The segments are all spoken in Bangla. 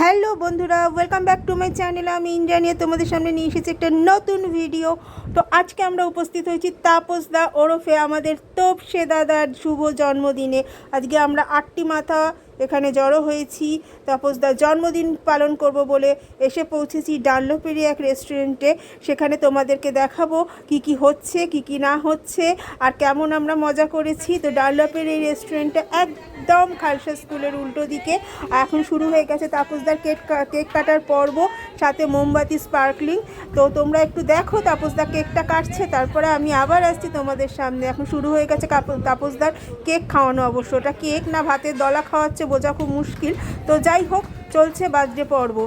হ্যালো বন্ধুরা, welcome back to my channel. আমি ইন্ডিয়া নিয়ে তোমাদের সামনে নিয়ে এসেছি একটা নতুন ভিডিও। তো আজকে আমরা উপস্থিত হয়েছি তাপস দা ওরফে আমাদের তোপসে দাদার শুভ জন্মদিনে। আজকে আমরা 8টি মাথা এখানে জড়ো হয়েছি তাপসদার জন্মদিন পালন করব বলে এসে পৌঁছেছি ডানলপেরই এক রেস্টুরেন্টে। সেখানে তোমাদেরকে দেখাবো কি কি হচ্ছে, কি কি না হচ্ছে, আর কেমন আমরা মজা করেছি। তো ডানলপের এই রেস্টুরেন্টটা একদম খালসা স্কুলের উল্টো দিকে। এখন শুরু হয়ে গেছে তাপসদার কেক কাটার পর্ব, সাথে মোমবাতি স্পার্কলিং। তো তোমরা একটু দেখো তাপসদা কেকটা কাটছে, তারপরে আমি আবার আসছি তোমাদের সামনে। এখন শুরু হয়ে গেছে তাপসদার কেক খাওয়ানো। অবশ্য ওটা কেক না ভাতের দলা খাওয়াচ্ছে বোঝা খুব মুশকিল। তো যাই হোক, চলছে বার্থডে পর্ব।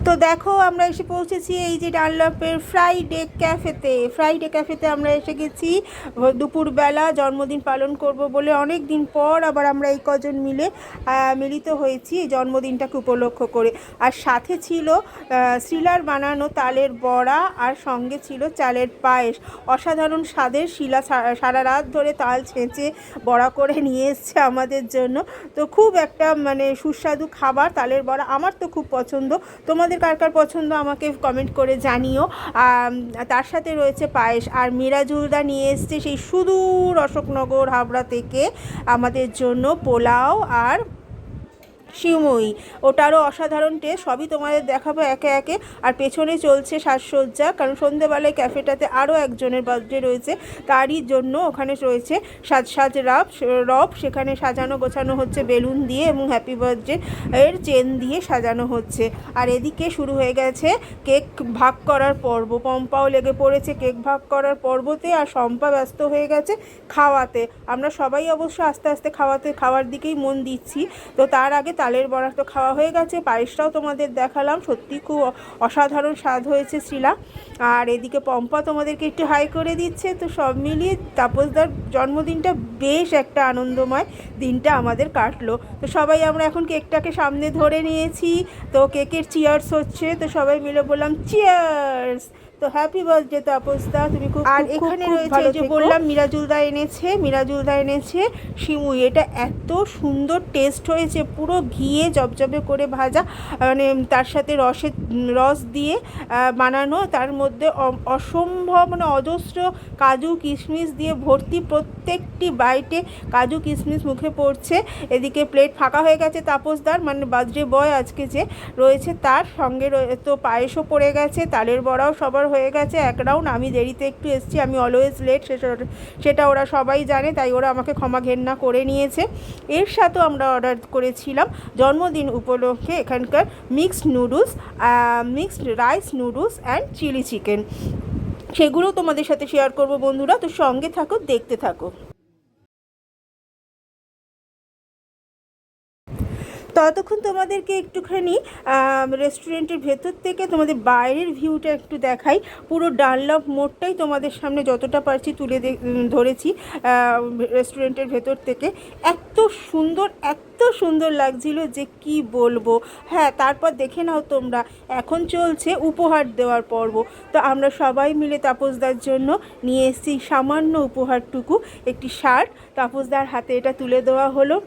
তো দেখো আমরা এসে পৌঁছেছি এই যে ডানলপের ফ্রাইডে ক্যাফেতে আমরা এসে গেছি দুপুরবেলা। জন্মদিন পালন করব বলে অনেক দিন পর আবার আমরা এই কজন মিলে মিলিত হয়েছি এই জন্মদিনটাকে উপলক্ষ করে। আর সাথে ছিল শিলার বানানো তালের বড়া, আর সঙ্গে ছিল চালের পায়েস। অসাধারণ স্বাদের। শিলা সারা রাত ধরে তাল ছেঁচে বড়া করে নিয়ে এসছে আমাদের জন্য। তো খুব একটা সুস্বাদু খাবার তালের বড়া, আমার তো খুব পছন্দ। তোমাদের কার কার পছন্দ আমাকে কমেন্ট করে জানিও। তার সাথে রয়েছে পায়েস। আর মিরাজুলদা নিয়ে এসছে সেই সুদূর অশোকনগর হাবড়া থেকে আমাদের জন্য পোলাও আর সিমুই। ওটারও অসাধারণ টেস্ট। সবই তোমাদের দেখাবো একে একে। আর পেছনে চলছে সাজসজ্জা, কারণ সন্ধ্যেবেলায় ক্যাফেটাতে আরও একজনের বার্থডে রয়েছে, তারই জন্য ওখানে রয়েছে রব। সেখানে সাজানো গোছানো হচ্ছে বেলুন দিয়ে এবং হ্যাপি বার্থডে এর চেন দিয়ে সাজানো হচ্ছে। আর এদিকে শুরু হয়ে গেছে কেক ভাগ করার পর্ব। পম্পাও লেগে পড়েছে কেক ভাগ করার পর্বতে, আর শম্পা ব্যস্ত হয়ে গেছে খাওয়াতে। আমরা সবাই অবশ্য আস্তে আস্তে খাওয়ার দিকেই মন দিচ্ছি। তো তার আগে তালের বড়া তো খাওয়া হয়ে গেছে, পায়েসটাও তোমাদের দেখালাম, সত্যি খুব অসাধারণ স্বাদ হয়েছে শিলা। আর এদিকে পম্পা তোমাদেরকে একটু হাই করে দিচ্ছে। তো সব মিলিয়ে তাপসদার জন্মদিনটা বেশ একটা আনন্দময় দিনটা আমাদের কাটলো। তো সবাই আমরা এখন কেকটাকে সামনে ধরে নিয়েছি। তো কেকের চিয়ার্স হচ্ছে, তো সবাই মিলে বললাম চিয়ার্স। তো হ্যাপি বার্থডে তাপসদা, তুমি খুব। আর এখানে রয়েছে যে বললাম মিরাজুলদা এনেছে সিমুই। এটা এত সুন্দর টেস্ট হয়েছে, পুরো ঘিয়ে জবজবে করে ভাজা, তার সাথে রস দিয়ে বানানো, তার মধ্যে অসম্ভব অজস্র কাজু কিশমিশ দিয়ে ভর্তি। প্রত্যেকটি বাইটে কাজু কিশমিশ মুখে পড়ছে। এদিকে প্লেট ফাঁকা হয়ে গেছে তাপসদার, বার্থডে বয় আজকে যে রয়েছে তার সঙ্গে। তো পায়েসও পড়ে গেছে, তালের বড়াও সবার হয়ে গেছে এক রাউন্ড। আমি দেরিতে একটু এসেছি, আমি অলওয়েজ লেট, সেটা ওরা সবাই জানে, তাই ওরা আমাকে ক্ষমা ঘেন্না করে নিয়েছে। এর সাথেও আমরা অর্ডার করেছিলাম জন্মদিন উপলক্ষে এখানকার mixed rice noodles and chilli chicken. সেগুলোও তোমাদের সাথে শেয়ার করব বন্ধুরা। তো সঙ্গে থাকো, দেখতে থাকো। ততক্ষণ তোমাদেরকে একটুখানি রেস্টুরেন্টের ভেতর থেকে তোমাদের বাইরের ভিউটা একটু দেখাই। পুরো ডানলপ মোড়টাই তোমাদের সামনে যতটা পারছি তুলে ধরেছি রেস্টুরেন্টের ভেতর থেকে। এত সুন্দর লাগছিল যে কি বলবো। হ্যাঁ, তারপর দেখে নাও তোমরা, এখন চলছে উপহার দেওয়ার পর্ব। তো আমরা সবাই মিলে তাপসদার জন্য নিয়ে এসেছি সামান্য উপহারটুকু, একটি শার্ট। তাপসদার হাতে এটা তুলে দেওয়া হলো।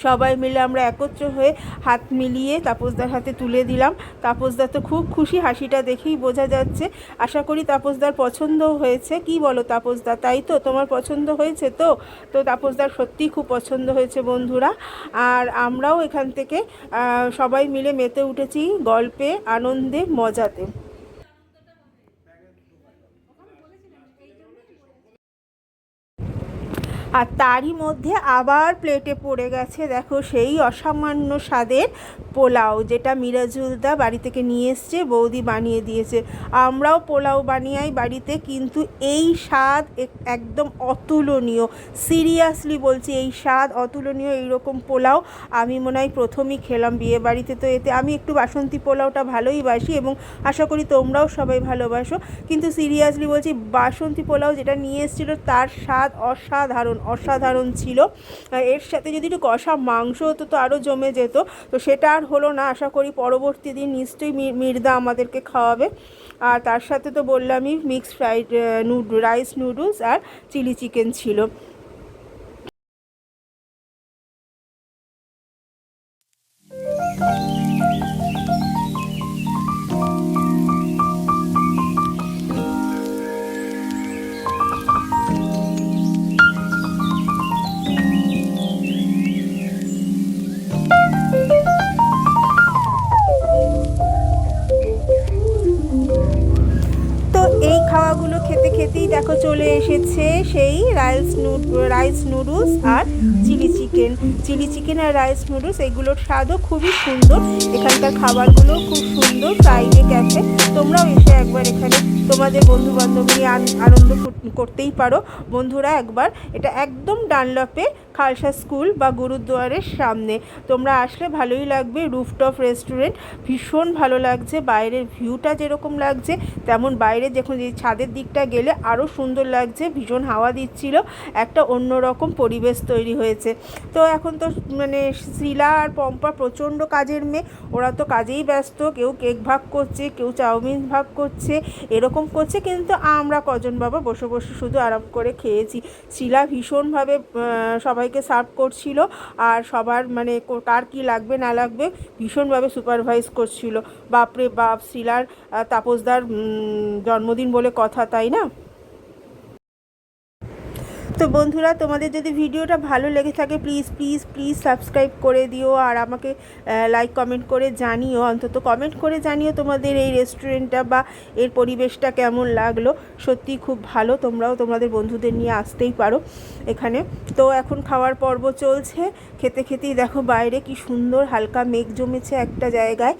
সবাই মিলে আমরা একত্র হয়ে হাত মিলিয়ে তাপসদার হাতে তুলে দিলাম। তাপসদা তো খুব খুশি, হাসিটা দেখেই বোঝা যাচ্ছে। আশা করি তাপসদার পছন্দও হয়েছে। কি বলো তাপসদা, তাই তো? তোমার পছন্দ হয়েছে তো? তো তাপসদার সত্যিই খুব পছন্দ হয়েছে বন্ধুরা। আর আমরাও এখান থেকে সবাই মিলে মেতে উঠেছি গল্পে, আনন্দে, মজাতে। আর তারই মধ্যে আবার প্লেটে পড়ে গেছে দেখো সেই অসামান্য স্বাদের পোলাও, যেটা মিরাজুলদা বাড়ি থেকে নিয়ে এসছে, বৌদি বানিয়ে দিয়েছে। আমরাও পোলাও বানিয়ে বাড়িতে, কিন্তু এই স্বাদ একদম অতুলনীয়। সিরিয়াসলি বলছি, এই স্বাদ অতুলনীয়। এইরকম পোলাও আমি মনে হয় প্রথমই খেলাম বিয়ে বাড়িতে। তো এতে আমি একটু বাসন্তী পোলাওটা ভালোই বাসি এবং আশা করি তোমরাও সবাই ভালোবাসো। কিন্তু সিরিয়াসলি বলছি, বাসন্তী পোলাও যেটা নিয়ে এসেছিলো তার স্বাদ অসাধারণ, অসাধারণ ছিল। এর সাথে যদি একটু কষা মাংস হতো তো আরও জমে যেত, তো সেটা আর হলো না। আশা করি পরবর্তী দিন নিশ্চয়ই মির্দা আমাদেরকে খাওয়াবে। আর তার সাথে তো বললামই মিক্সড ফ্রাইড রাইস নুডলস আর চিলি চিকেন ছিল। তো এই খাওয়াগুলো খেতে খেতেই দেখো চলে এসেছে সেই রাইস নুডলস আর চিলি চিকেন আর রাইস নুডলস, এগুলোর স্বাদও খুবই সুন্দর। এখানকার খাবারগুলো খুব সুন্দর। ফ্রাইডে ক্যাফে, তোমরাও এসে একবার এখানে তোমাদের বন্ধু বান্ধব নিয়ে আনন্দ করতেই পারো। বন্ধুরা একবার, এটা একদম ডানলপে খালসা স্কুল বা গুরুদুয়ারের সামনে। তোমরা আসলে ভালোই লাগবে। রুফটপ রেস্টুরেন্ট, ভীষণ ভালো লাগছে। বাইরের ভিউটা যেরকম লাগছে তেমন বাইরে যখন এই ছাদের দিকটা গেলে আরও সুন্দর লাগছে। ভীষণ হাওয়া দিচ্ছিল, একটা অন্যরকম পরিবেশ তৈরি হয়েছে। তো এখন তো মানে শিলা আর পম্পা প্রচণ্ড কাজের মেয়ে, ওরা তো কাজেই ব্যস্ত। কেউ কেক ভাগ করছে, কেউ চাউমিন ভাগ করছে, এরকম করছে। কিন্তু আমরা কজন বাবা বসে বসে শুধু আরাম করে খেয়েছি। শিলা ভীষণভাবে সবাইকে সার্ভ করছিল, আর সবার মানে কার কী লাগবে না লাগবে ভীষণভাবে সুপারভাইজ করছিল। বাপরে বাপ, শিলার তাপসদার জন্মদিন বলে কথা, তাই না? তো বন্ধুরা, তোমাদের যদি ভিডিওটা ভালো লেগে থাকে প্লিজ প্লিজ প্লিজ সাবস্ক্রাইব করে দিও, আর আমাকে লাইক কমেন্ট করে জানিও, অন্তত কমেন্ট করে জানিও তোমাদের এই রেস্টুরেন্টটা বা এর পরিবেশটা কেমন লাগলো। সত্যি খুব ভালো, তোমরাও তোমাদের বন্ধুদের নিয়ে আসতেই পারো এখানে। তো এখন খাওয়ার পর্ব চলছে। খেতে খেতেই দেখো বাইরে কি সুন্দর হালকা মেঘ জমেছে একটা জায়গায়,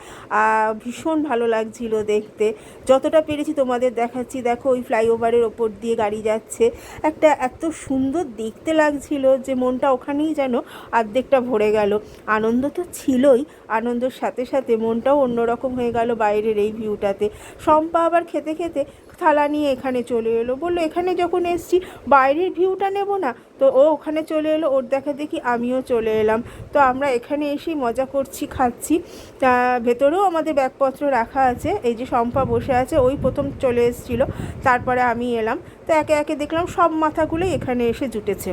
ভীষণ ভালো লাগছিল দেখতে। যতটা পেরেছি তোমাদের দেখাচ্ছি। দেখো ওই ফ্লাইওভারের ওপর দিয়ে গাড়ি যাচ্ছে, একটা এত সুন্দর দেখতে লাগছিল যে মনটা ওখানেই যেন অর্ধেকটা ভরে গেল। আনন্দ তো ছিলই, আনন্দের সাথে সাথে মনটাও অন্যরকম হয়ে গেল বাইরের এই ভিউটাতে। শম্পা আবার খেতে খেতে থালা নিয়ে এখানে চলে এলো, বললো এখানে যখন এসছি বাইরের ভিউটা নেব না। তো ও ওখানে চলে এলো, ওর দেখা দেখি আমিও চলে এলাম। তো আমরা এখানে এসেই মজা করছি, খাচ্ছি। ভেতরেও আমাদের ব্যাগপত্র রাখা আছে। এই যে শম্পা বসে আছে, ওই প্রথম চলে এসেছিলো, তারপরে আমি এলাম। তো একে একে দেখলাম সব মাথাগুলোই এখানে এসে জুটেছে।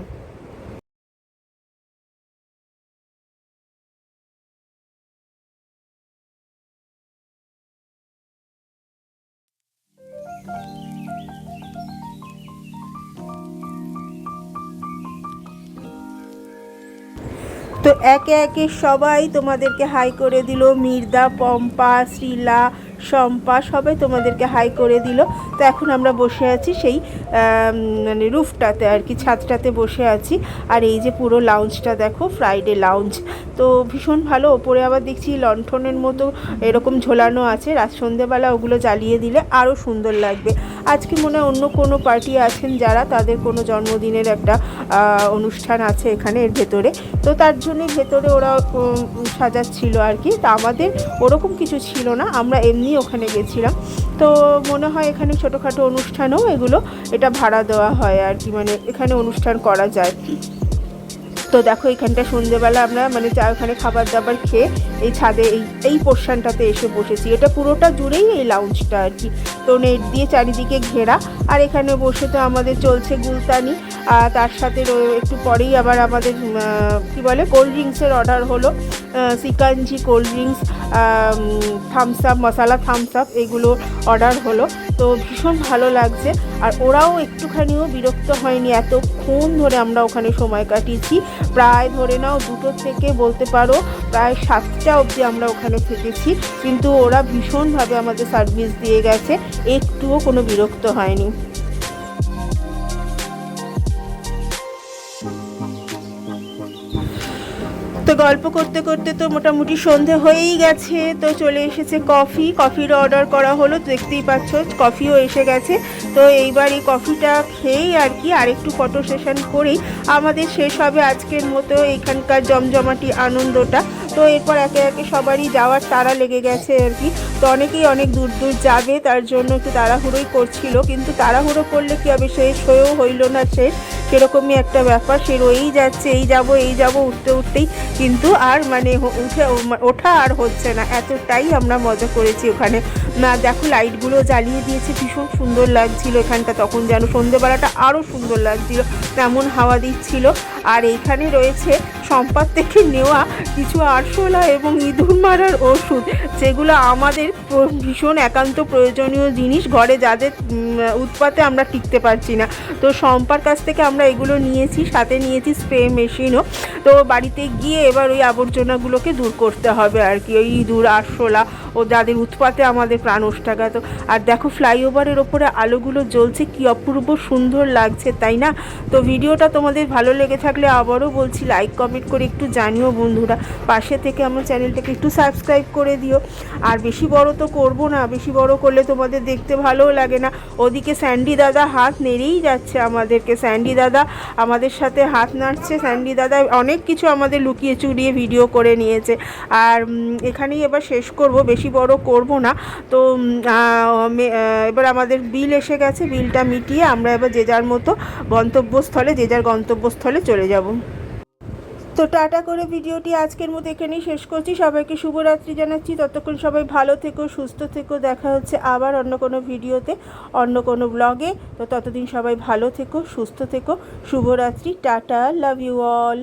তো একে একে সবাই তোমাদেরকে হাই করে দিল। মির্দা, পম্পা, শ্রীলা, শম্পা সবাই তোমাদেরকে হাই করে দিল। তো এখন আমরা বসে আছি সেই মানে রুফটাতে আর কি, ছাদটাতে বসে আছি। আর এই যে পুরো লাউঞ্জটা দেখো, ফ্রাইডে লাউঞ্জ। তো ভীষণ ভালো। ওপরে আবার দেখছি লণ্ঠনের মতো এরকম ঝোলানো আছে, রাত সন্ধেবেলা ওগুলো জ্বালিয়ে দিলে আরও সুন্দর লাগবে। আজকে মনে হয় অন্য কোনো পার্টি আছেন যারা, তাদের কোনো জন্মদিনের একটা অনুষ্ঠান আছে এখানে এর ভেতরে। তো তার জন্যই ভেতরে ওরা সাজাচ্ছিল আর কি। তা আমাদের ওরকম কিছু ছিল না, আমরা এমনি ওখানে গেছিলাম। তো মনে হয় এখানে ছোটোখাটো অনুষ্ঠানও এটা ভাড়া দেওয়া হয় আর কি, মানে এখানে অনুষ্ঠান করা যায়। তো দেখো এখানটা সন্ধ্যেবেলা আমরা মানে ওখানে খাবার দাবার খেয়ে এই ছাদে এই পোর্শনটাতে এসে বসেছি। এটা পুরোটা জুড়েই এই লাউঞ্জটা আর কি। তো নেট দিয়ে চারিদিকে ঘেরা, আর এখানে বসে তো আমাদের চলছে গুলতানি। তার সাথে একটু পরেই আবার আমাদের কি বলে কোল্ড ড্রিঙ্কসের অর্ডার হলো। সিকাঞ্জি কোল্ড ড্রিঙ্কস, থামস আপ, মশালা থামস আপ, এগুলো অর্ডার হলো। তো ভীষণ ভালো লাগছে। আর ওরাও একটুখানিও বিরক্ত হয়নি, এতক্ষণ ধরে আমরা ওখানে সময় কাটিয়েছি। প্রায় ধরে নাও 2টো থেকে বলতে পারো প্রায় 7টা অবধি আমরা ওখানে থেকেছি। কিন্তু ওরা ভীষণভাবে আমাদের সার্ভিস দিয়ে গেছে, একটুও কোনো বিরক্ত হয়নি। তো গল্প করতে করতে তো মোটামুটি সন্ধে হয়েই গেছে। তো চলে এসেছে কফির অর্ডার করা হলো, দেখতেই পাচ্ছ কফিও এসে গেছে। তো এইবার এই কফিটা খেয়েই আর কি আরেকটু ফটো সেশন করেই আমাদের শেষ হবে আজকের মতো এখানকার জমজমাটি আনন্দটা। তো এরপর একে একে সবারই যাওয়ার তাড়া লেগে গেছে আর কি। তো অনেকেই অনেক দূর দূর যাবে, তার জন্য একটু তাড়াহুড়োই করছিল। কিন্তু তাড়াহুড়ো করলে কী হবে, শেষ হয়েও হইল না শেষ। সেরকমই একটা ব্যাপার, সে রয়েই যাচ্ছে এই যাব উঠতে উঠতেই, কিন্তু আর মানে ওঠা আর হচ্ছে না, এতটাই আমরা মজা করেছি ওখানে। না দেখো লাইটগুলো জ্বালিয়ে দিয়েছে, ভীষণ সুন্দর লাগছিল এখানটা, তখন যেন সন্ধেবেলাটা আরও সুন্দর লাগছিল, তেমন হাওয়া দিচ্ছিল। আর এইখানে রয়েছে সম্পাদ থেকে নেওয়া কিছু আরশোলা এবং ইঁদুর মারার ওষুধ, যেগুলো আমাদের ভীষণ একান্ত প্রয়োজনীয় জিনিস, ঘরে যাদের উৎপাতে আমরা টিকতে পারছি না। তো সম্পার কাছ থেকে আমরা এগুলো নিয়েছি, সাথে নিয়েছি স্প্রে মেশিনও। তো বাড়িতে গিয়ে এবার ওই আবর্জনাগুলোকে দূর করতে হবে আর কি, ওই ইঁদুর আরশোলা ও যাদের উৎপাতে আমাদের প্রাণ ওষ্ঠাগত। আর দেখো ফ্লাইওভারের ওপরে আলোগুলো জ্বলছে, কি অপূর্ব সুন্দর লাগছে, তাই না? তো ভিডিওটা তোমাদের ভালো লেগে থাকলে আবারও বলছি লাইক কমেন্ট করে একটু জানিও বন্ধুরা, পাশে থেকে আমার চ্যানেলটাকে একটু সাবস্ক্রাইব করে দিও। আর বেশি বড় তো করব না, বেশি বড় করলে তোমাদের দেখতে ভালোও লাগে না। ওদিকে স্যান্ডি দাদা হাত নেড়েই যাচ্ছে আমাদেরকে, স্যান্ডি দাদা আমাদের সাথে হাত নাড়ছে, স্যান্ডি দাদা অনেক কিছু আমাদের লুকিয়ে চুরিয়ে ভিডিও করে নিয়েছে। আর এখানেই এবার শেষ করব, বেশি বড় করব না। তো এবার আমাদের বিল এসে গেছে, বিলটা মিটিয়ে আমরা এবার যে যার মতো গন্তব্যস্থলে চলে যাব। তো টাটা করে ভিডিওটি আজকের মতো এখানেই শেষ করছি। সবাইকে শুভরাত্রি জানাচ্ছি, ততক্ষণ সবাই ভালো থেকো, সুস্থ থেকো, দেখা হচ্ছে আবার অন্য কোনো ভিডিওতে, অন্য কোনো ব্লগে। তো ততদিন সবাই ভালো থেকো, সুস্থ থেকো, শুভরাত্রি, টাটা, লাভ ইউ অল।